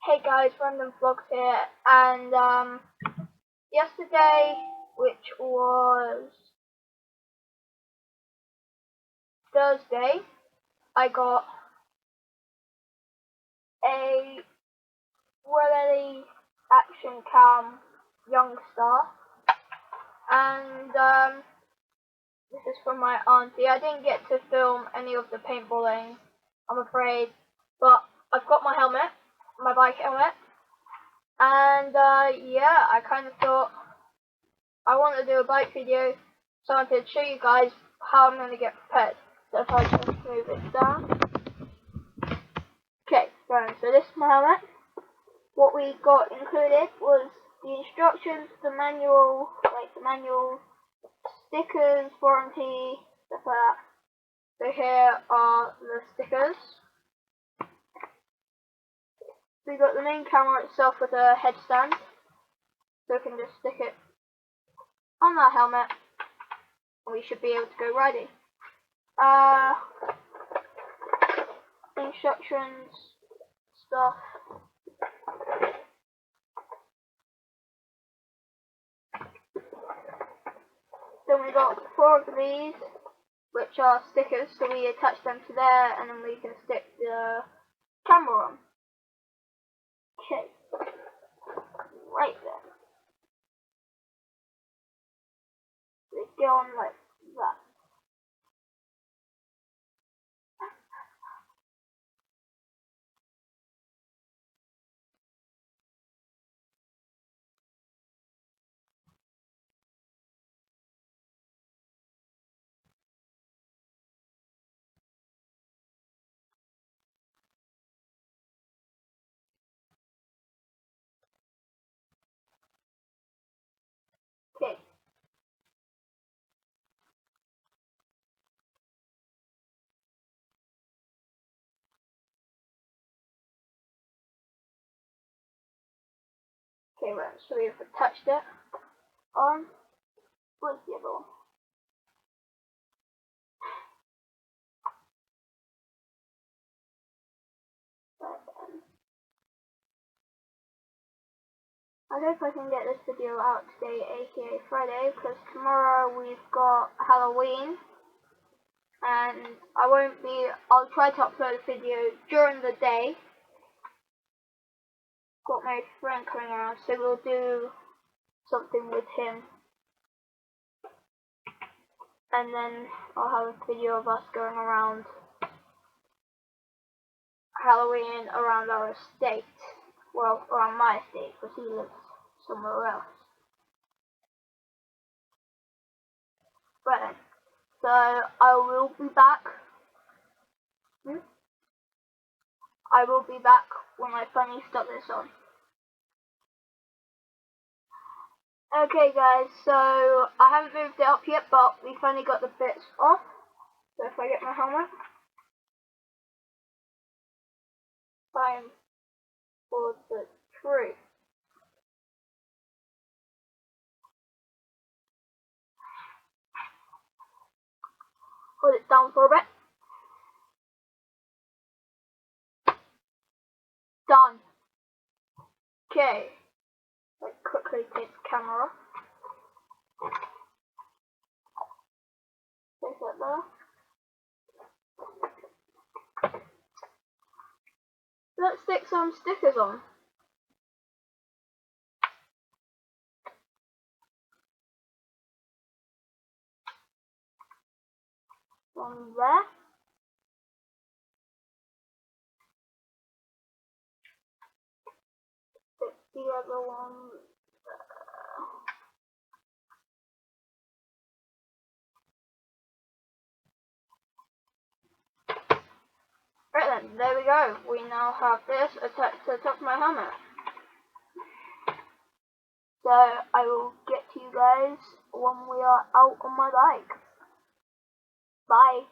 Hey guys, Random Vlogs here, and yesterday, which was Thursday, I got a Rollei action cam youngster, and this is from my auntie. I didn't get to film any of the paintballing, I'm afraid, but I've got my helmet, my bike helmet, and yeah, I kind of thought I want to do a bike video, so I could show you guys how I'm going to get prepared. So if I just move it down. Okay, so this is my helmet. What we got included was the instructions, the manual, stickers, warranty, stuff like that. So here are the stickers. We got the main camera itself with a headstand, so we can just stick it on our helmet, and we should be able to go riding. Instructions, stuff. Then we got 4 of these, which are stickers, so we attach them to there, and then we can stick the camera on. Okay, right then. They go on like that. Okay. Okay, right, so we've attached it on. Where's the other one? I hope I can get this video out today, aka Friday, because tomorrow we've got Halloween, and I'll try to upload a video during the day. Got my friend coming around, so we'll do something with him, and then I'll have a video of us going around Halloween around our estate, well, around my estate, because he lives somewhere else. Right then, so I will be back. I will be back when I finally stop this on. Okay guys, so I haven't moved it up yet, but we finally got the bits off. So if I get my helmet, time for the tree. Hold it down for a bit. Done. Okay. I quickly take the camera off. Place it there. Let's stick some stickers on. One there. Stick the other one there. Right then, there we go. We now have this attached to the top of my helmet. So I will get to you guys when we are out on my bike. Bye.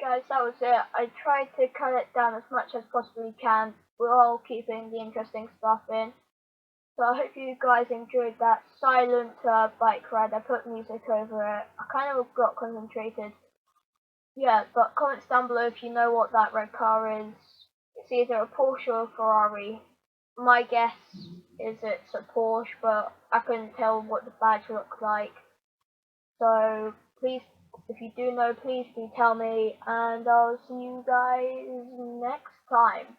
guys, that was it. I tried to cut it down as much as possibly can while keeping the interesting stuff in. So I hope you guys enjoyed that silent bike ride. I put music over it. I kind of got concentrated. Yeah, but comments down below if you know what that red car is. It's either a Porsche or a Ferrari. My guess is it's a Porsche, but I couldn't tell what the badge looked like. So please, if you do know, please do tell me, and I'll see you guys next time.